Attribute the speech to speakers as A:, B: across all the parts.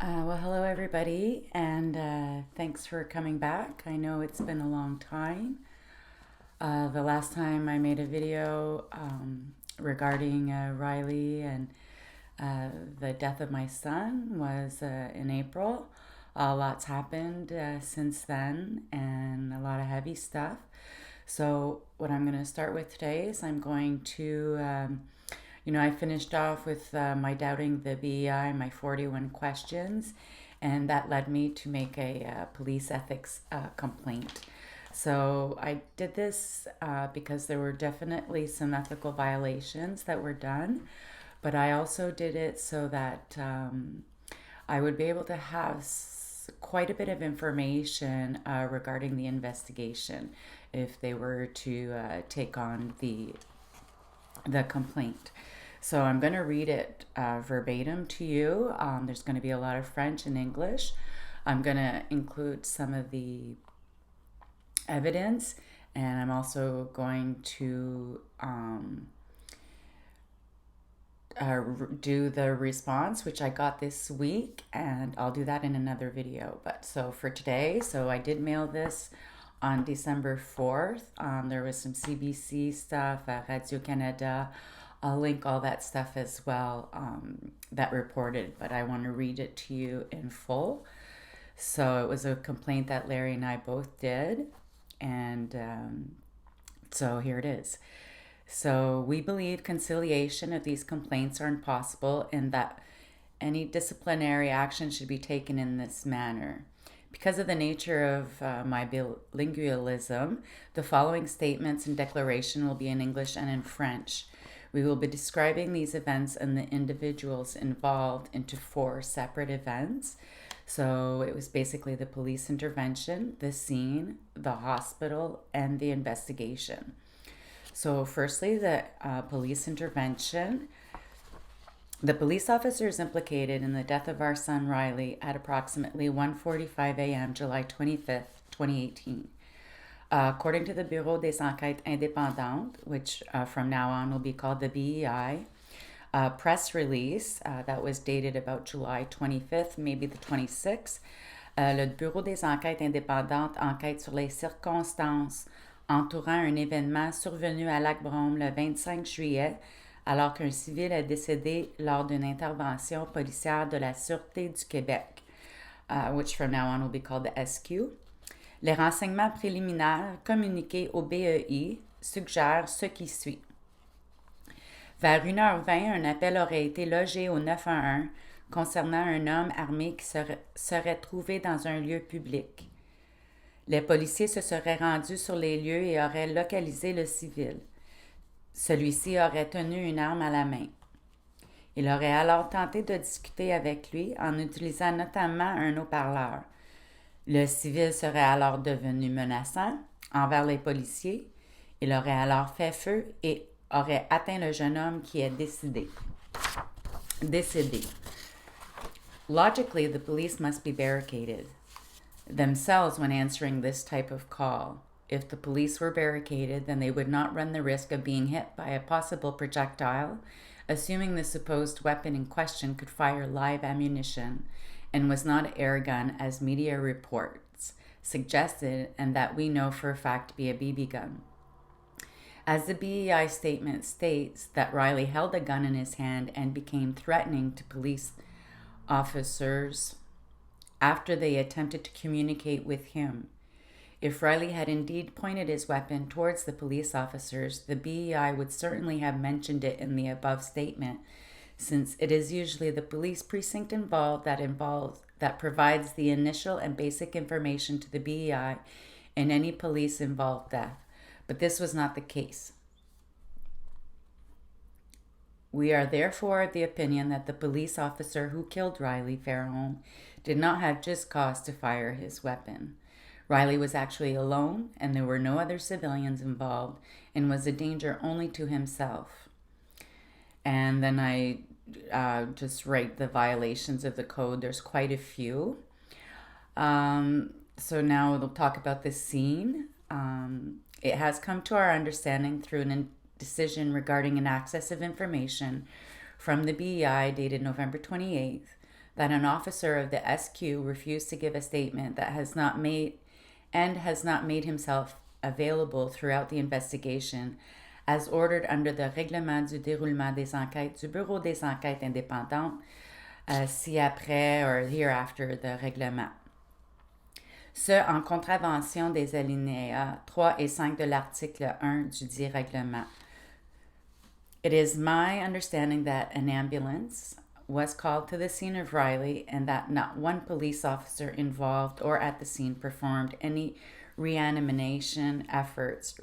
A: Well, hello everybody, and thanks for coming back. I know it's been a long time. The last time I made a video regarding Riley and the death of my son was in April. Lots happened since then, and a lot of heavy stuff. So, what I'm going to start with today is I'm going to I finished off with my doubting the BEI, my 41 questions, and that led me to make a police ethics complaint. So I did this because there were definitely some ethical violations that were done, but I also did it so that I would be able to have quite a bit of information regarding the investigation if they were to take on the complaint. So I'm going to read it verbatim to you. There's going to be a lot of French and English. I'm going to include some of the evidence, and I'm also going to do the response, which I got this week, and I'll do that in another video. But so for today, so I did mail this on December 4th. There was some CBC stuff, Radio-Canada. I'll link all that stuff as well that reported, but I want to read it to you in full. So it was a complaint that Larry and I both did, and so here it is. So we believe conciliation of these complaints are impossible and that any disciplinary action should be taken in this manner. Because of the nature of my bilingualism, the following statements and declaration will be in English and in French. We will be describing these events and the individuals involved into 4 separate events. So it was basically the police intervention, the scene, the hospital, and the investigation. So firstly, the police intervention. The police officers implicated in the death of our son Riley at approximately 1:45 a.m. July 25th, 2018. According to the Bureau des Enquêtes Indépendantes, which from now on will be called the BEI, press release that was dated about July 25th, maybe the 26th, le Bureau des Enquêtes Indépendantes enquête sur les circonstances entourant un événement survenu à Lac-Brome le 25 juillet, alors qu'un civil est décédé lors d'une intervention policière de la Sûreté du Québec, which from now on will be called the SQ. Les renseignements préliminaires communiqués au BEI suggèrent ce qui suit. Vers 1h20, un appel aurait été logé au 911 concernant un homme armé qui serait trouvé dans un lieu public. Les policiers se seraient rendus sur les lieux et auraient localisé le civil. Celui-ci aurait tenu une arme à la main. Il aurait alors tenté de discuter avec lui en utilisant notamment un haut-parleur. Le civil serait alors devenu menaçant envers les policiers. Il aurait alors fait feu et aurait atteint le jeune homme qui est décédé. Logically, the police must be barricaded themselves when answering this type of call. If the police were barricaded, then they would not run the risk of being hit by a possible projectile, assuming the supposed weapon in question could fire live ammunition and was not an air gun as media reports suggested and that we know for a fact to be a BB gun. As the BEI statement states that Riley held a gun in his hand and became threatening to police officers after they attempted to communicate with him. If Riley had indeed pointed his weapon towards the police officers, the BEI would certainly have mentioned it in the above statement, since it is usually the police precinct involved that provides the initial and basic information to the BEI in any police-involved death. But this was not the case. We are therefore of the opinion that the police officer who killed Riley Fairholm did not have just cause to fire his weapon. Riley was actually alone, and there were no other civilians involved, and was a danger only to himself. And then I just write the violations of the code. There's quite a few. So now we'll talk about the scene. It has come to our understanding through a decision regarding an access of information from the BEI dated November 28th that an officer of the SQ refused to give a statement that has not made himself available throughout the investigation as ordered under the Règlement du déroulement des enquêtes du Bureau des enquêtes indépendantes, ci-après or hereafter the règlement. Ce en contravention des alinéas 3 et 5 de l'article 1 du dit règlement. It is my understanding that an ambulance was called to the scene of Riley and that not one police officer involved or at the scene performed any reanimation efforts,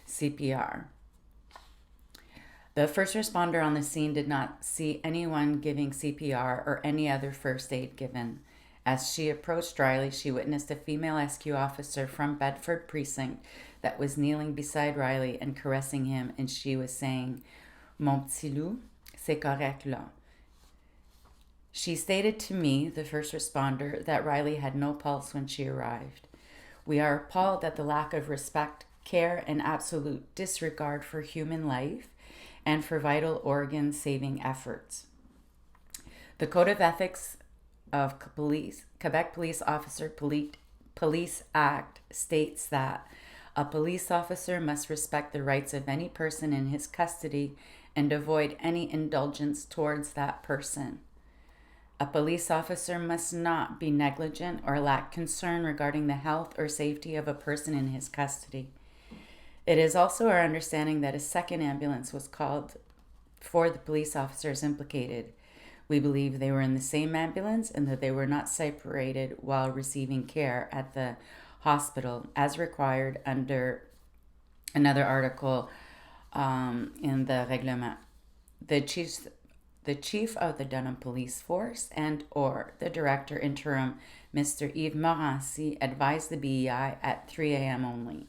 A: CPR. The first responder on the scene did not see anyone giving CPR or any other first aid given. As she approached Riley, she witnessed a female SQ officer from Bedford Precinct that was kneeling beside Riley and caressing him, and she was saying, "Mon petit loup, c'est correct là." She stated to me, the first responder, that Riley had no pulse when she arrived. We are appalled at the lack of respect, care, and absolute disregard for human life and for vital organ saving efforts. The Code of Ethics of Quebec Police Officer Police Act states that a police officer must respect the rights of any person in his custody and avoid any indulgence towards that person. A police officer must not be negligent or lack concern regarding the health or safety of a person in his custody. It is also our understanding that a second ambulance was called for the police officers implicated. We believe they were in the same ambulance and that they were not separated while receiving care at the hospital as required under another article in the règlement. The chief of the Dunham Police Force and or the director interim, Mr. Yves Morancy, advised the BEI at 3 a.m. only.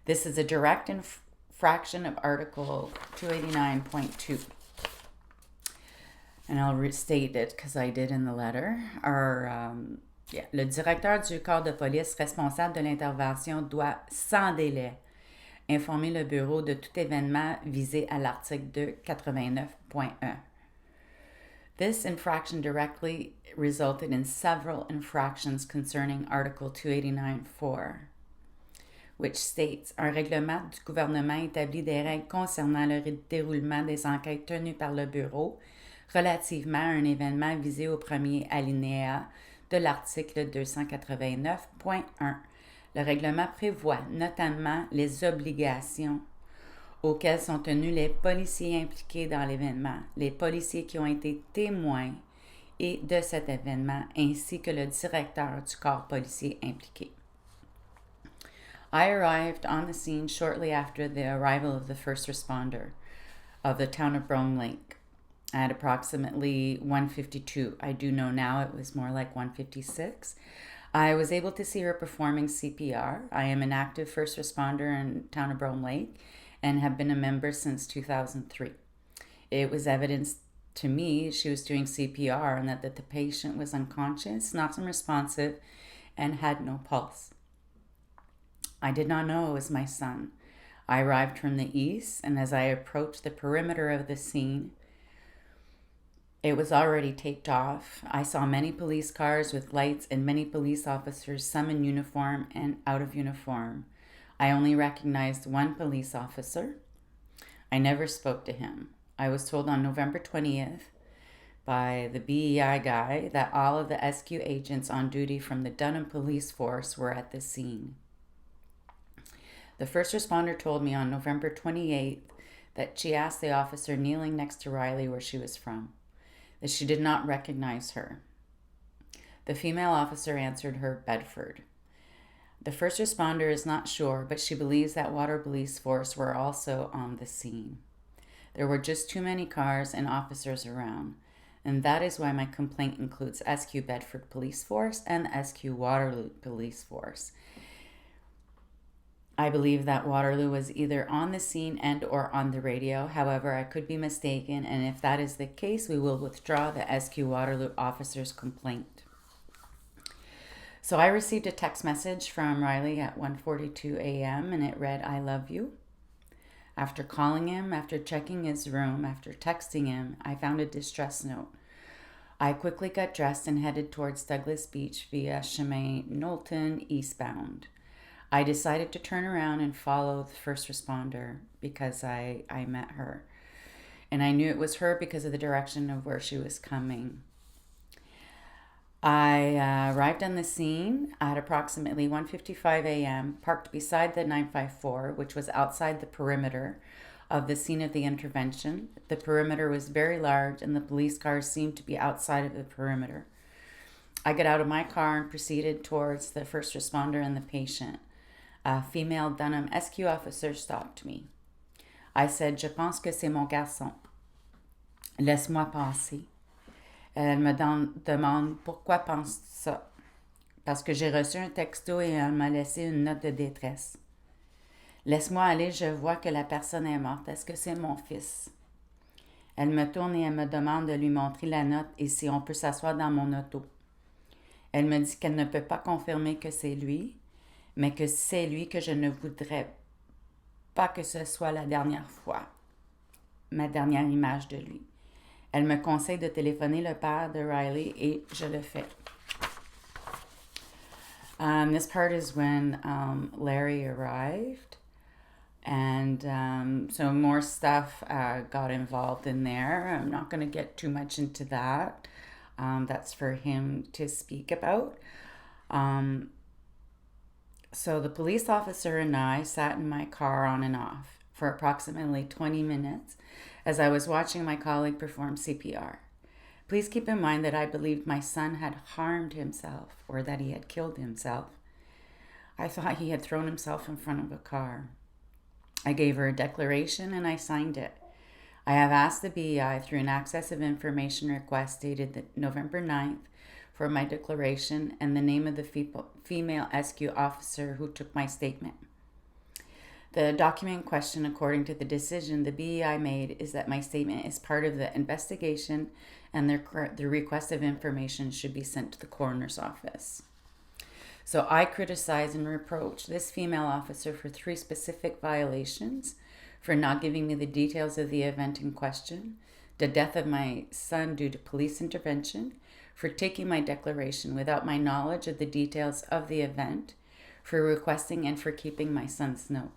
A: This is a direct infraction of Article 289.2. And I'll restate it because I did in the letter. Le directeur du corps de police responsable de l'intervention doit, sans délai, informer le bureau de tout événement visé à l'article 289.1. This infraction directly resulted in several infractions concerning Article 289.4, which states un règlement du gouvernement établit des règles concernant le déroulement des enquêtes tenues par le bureau relativement à un événement visé au premier alinéa de l'article 289.1. Le règlement prévoit notamment les obligations auxquelles sont tenus les policiers impliqués dans l'événement, les policiers qui ont été témoins et de cet événement, ainsi que le directeur du corps policier impliqué. I arrived on the scene shortly after the arrival of the first responder of the town of Brome Lake at approximately 1:52. I do know now it was more like 1:56. I was able to see her performing CPR. I am an active first responder in town of Brome Lake and have been a member since 2003. It was evidence to me she was doing CPR and that the patient was unconscious, not unresponsive, and had no pulse. I did not know it was my son. I arrived from the east, and as I approached the perimeter of the scene, it was already taped off. I saw many police cars with lights and many police officers, some in uniform and out of uniform. I only recognized one police officer. I never spoke to him. I was told on November 20th by the BEI guy that all of the SQ agents on duty from the Dunham Police Force were at the scene. The first responder told me on November 28th that she asked the officer kneeling next to Riley where she was from, that she did not recognize her. The female officer answered her Bedford. The first responder is not sure, but she believes that Water Police Force were also on the scene. There were just too many cars and officers around, and that is why my complaint includes SQ Bedford Police Force and SQ Waterloo Police Force. I believe that Waterloo was either on the scene and or on the radio. However, I could be mistaken, and if that is the case, we will withdraw the SQ Waterloo officer's complaint. So I received a text message from Riley at 1:42 a.m. and it read, "I love you." After calling him, after checking his room, after texting him, I found a distress note. I quickly got dressed and headed towards Douglas Beach via Chemin Knowlton eastbound. I decided to turn around and follow the first responder because I met her. And I knew it was her because of the direction of where she was coming. I arrived on the scene at approximately 1:55 a.m., parked beside the 954, which was outside the perimeter of the scene of the intervention. The perimeter was very large, and the police cars seemed to be outside of the perimeter. I got out of my car and proceeded towards the first responder and the patient. A female Dunham SQ officer stopped me. I said, "Je pense que c'est mon garçon. Laisse-moi passer." Elle me demande pourquoi pense ça. Parce que j'ai reçu un texto et elle m'a laissé une note de détresse. Laisse-moi aller, je vois que la personne est morte. Est-ce que c'est mon fils? Elle me tourne et elle me demande de lui montrer la note et si on peut s'asseoir dans mon auto. Elle me dit qu'elle ne peut pas confirmer que c'est lui, mais que si c'est lui, que je ne voudrais pas que ce soit la dernière fois, ma dernière image de lui. Elle me conseille de téléphoner le père de Riley et je le fais. This part is when Larry arrived, and so more stuff got involved in there. I'm not going to get too much into that. That's for him to speak about. So the police officer and I sat in my car on and off for approximately 20 minutes as I was watching my colleague perform CPR. Please keep in mind that I believed my son had harmed himself or that he had killed himself. I thought he had thrown himself in front of a car. I gave her a declaration and I signed it. I have asked the BEI through an access of information request dated November 9th for my declaration and the name of the female SQ officer who took my statement. The document in question, according to the decision the BEI made, is that my statement is part of the investigation and the request of information should be sent to the coroner's office. So I criticize and reproach this female officer for 3 specific violations: for not giving me the details of the event in question, the death of my son due to police intervention, for taking my declaration without my knowledge of the details of the event, for requesting and for keeping my son's note.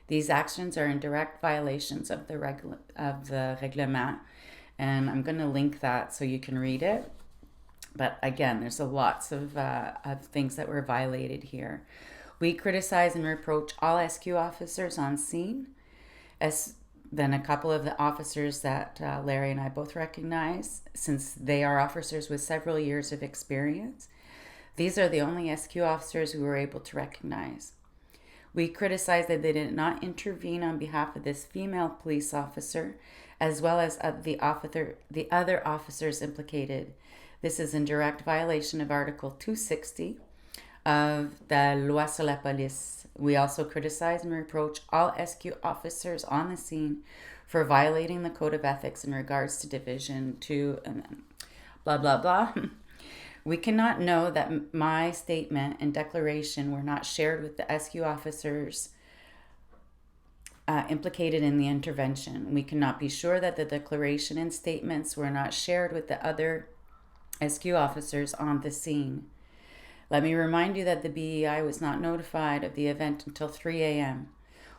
A: These actions are in direct violations of the reglement, and I'm going to link that so you can read it. But again, there's lots of things that were violated here. We criticize and reproach all SQ officers on scene, then a couple of the officers that Larry and I both recognize, since they are officers with several years of experience. These are the only SQ officers we were able to recognize. We criticize that they did not intervene on behalf of this female police officer, as well as the other officers implicated. This is in direct violation of Article 260 of the Loi sur la police. We also criticize and reproach all SQ officers on the scene for violating the Code of Ethics in regards to Division 2 and blah, blah, blah. We cannot know that my statement and declaration were not shared with the SQ officers implicated in the intervention. We cannot be sure that the declaration and statements were not shared with the other SQ officers on the scene. Let me remind you that the BEI was not notified of the event until 3 a.m.,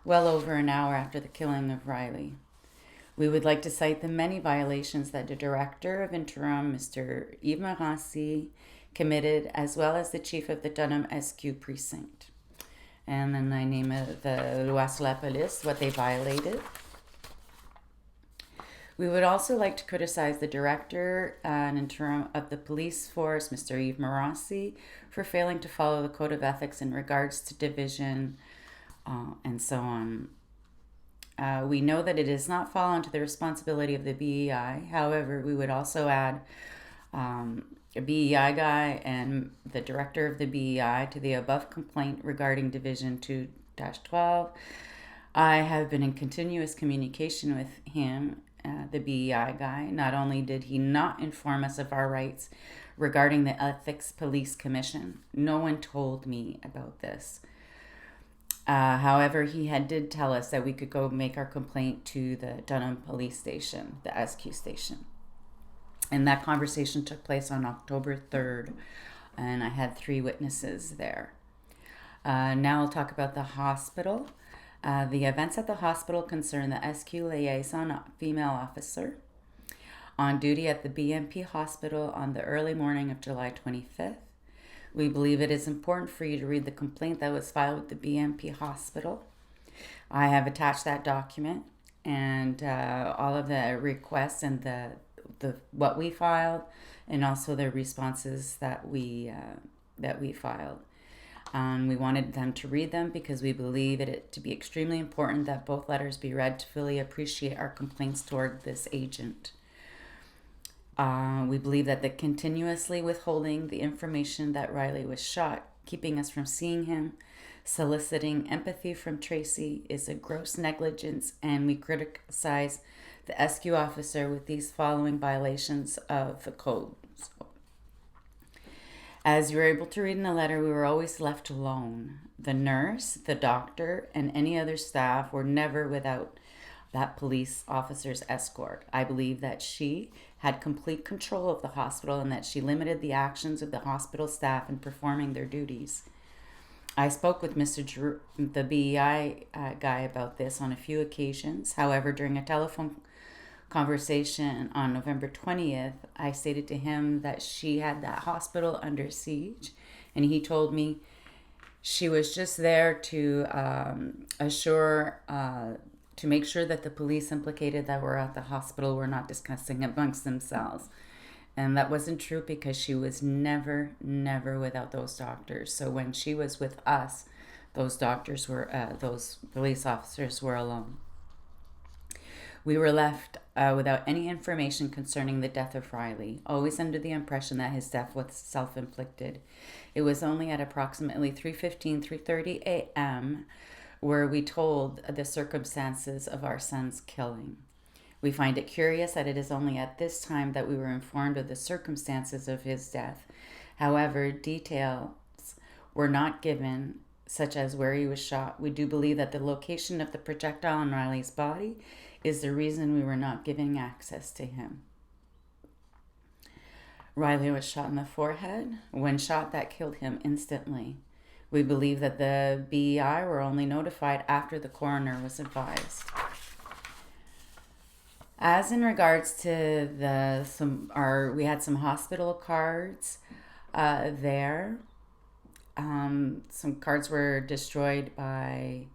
A: well over an hour after the killing of Riley. We would like to cite the many violations that the Director of Interim, Mr. Yves Morancy, committed, as well as the Chief of the Dunham SQ Precinct. And then the name of the Loi sur la police, what they violated. We would also like to criticize the Director and Interim of the Police Force, Mr. Yves Morancy, for failing to follow the Code of Ethics in regards to division and so on. We know that it does not fall into the responsibility of the BEI. However, we would also add a BEI guy and the director of the BEI to the above complaint regarding Division 2-12. I have been in continuous communication with him, the BEI guy. Not only did he not inform us of our rights regarding the Ethics Police Commission, no one told me about this. However, did tell us that we could go make our complaint to the Dunham Police Station, the SQ station. And that conversation took place on October 3rd, and I had 3 witnesses there. Now I'll talk about the hospital. The events at the hospital concern the SQ liaison female officer on duty at the BMP hospital on the early morning of July 25th. We believe it is important for you to read the complaint that was filed with the BMP hospital. I have attached that document and all of the requests and the what we filed, and also the responses that we filed. We wanted them to read them because we believe it to be extremely important that both letters be read to fully appreciate our complaints toward this agent. We believe that the continuously withholding the information that Riley was shot, keeping us from seeing him, soliciting empathy from Tracy is a gross negligence, and we criticize the SQ officer with these following violations of the code. As you were able to read in the letter, we were always left alone. The nurse, the doctor, and any other staff were never without that police officer's escort. I believe that she had complete control of the hospital and that she limited the actions of the hospital staff in performing their duties. I spoke with the BEI guy about this on a few occasions. However, during a telephone conversation on November 20th, I stated to him that she had that hospital under siege, and he told me she was just there to to make sure that the police implicated that were at the hospital were not discussing amongst themselves. And that wasn't true because she was never without those doctors. So when she was with us, those police officers were alone. We were left without any information concerning the death of Riley, always under the impression that his death was self-inflicted. It was only at approximately 3:30 a.m. where we told the circumstances of our son's killing. We find it curious that it is only at this time that we were informed of the circumstances of his death. However, details were not given, such as where he was shot. We do believe that the location of the projectile on Riley's body is the reason we were not giving access to him. Riley was shot in the forehead. When shot, that killed him instantly. We believe that the BEI were only notified after the coroner was advised. As in regards to we had some hospital cards there. Some cards were destroyed by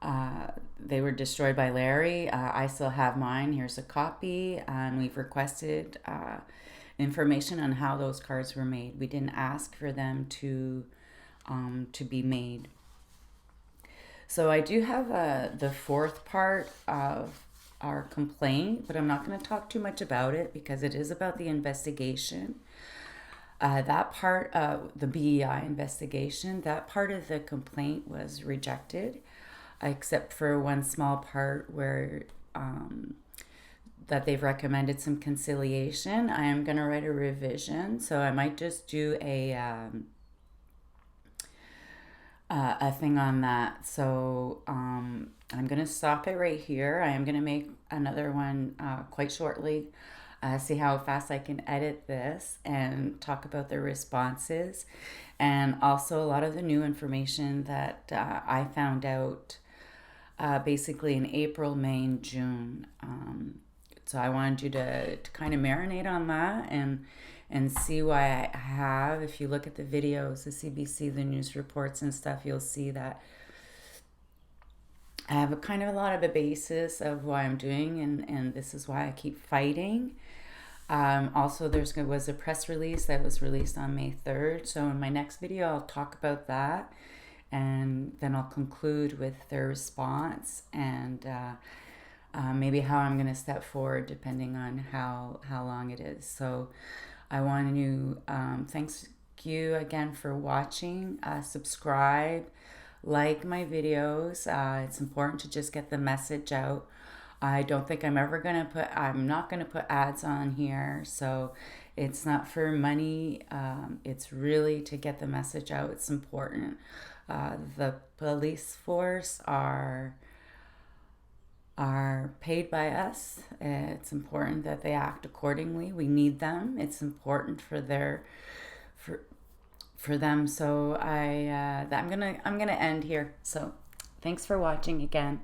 A: Larry. I still have mine. Here's a copy, and we've requested information on how those cards were made. We didn't ask for them to be made. So I do have the 4th part of our complaint, but I'm not going to talk too much about it because it is about the investigation. That part of the BEI investigation, that part of the complaint was rejected, except for one small part where that they've recommended some conciliation. I am going to write a revision, so I might just do a thing on that. So I'm going to stop it right here. I am going to make another one quite shortly. See how fast I can edit this and talk about the responses, and also a lot of the new information that I found out basically in April, May, and June. So I wanted you to kind of marinate on that and see why I have. If you look at the videos, the CBC, the news reports and stuff, you'll see that I have a lot of a basis of why I'm doing, and this is why I keep fighting. Also, there was a press release that was released on May 3rd. So in my next video, I'll talk about that, and then I'll conclude with their response and maybe how I'm going to step forward depending on how long it is. So I want to thank you again for watching. Subscribe, like my videos. It's important to just get the message out. I don't think I'm not going to put ads on here, so it's not for money. It's really to get the message out. It's important. The police force are paid by us. It's important that they act accordingly. We need them. It's important for their for them. So I'm gonna end here. So thanks for watching again.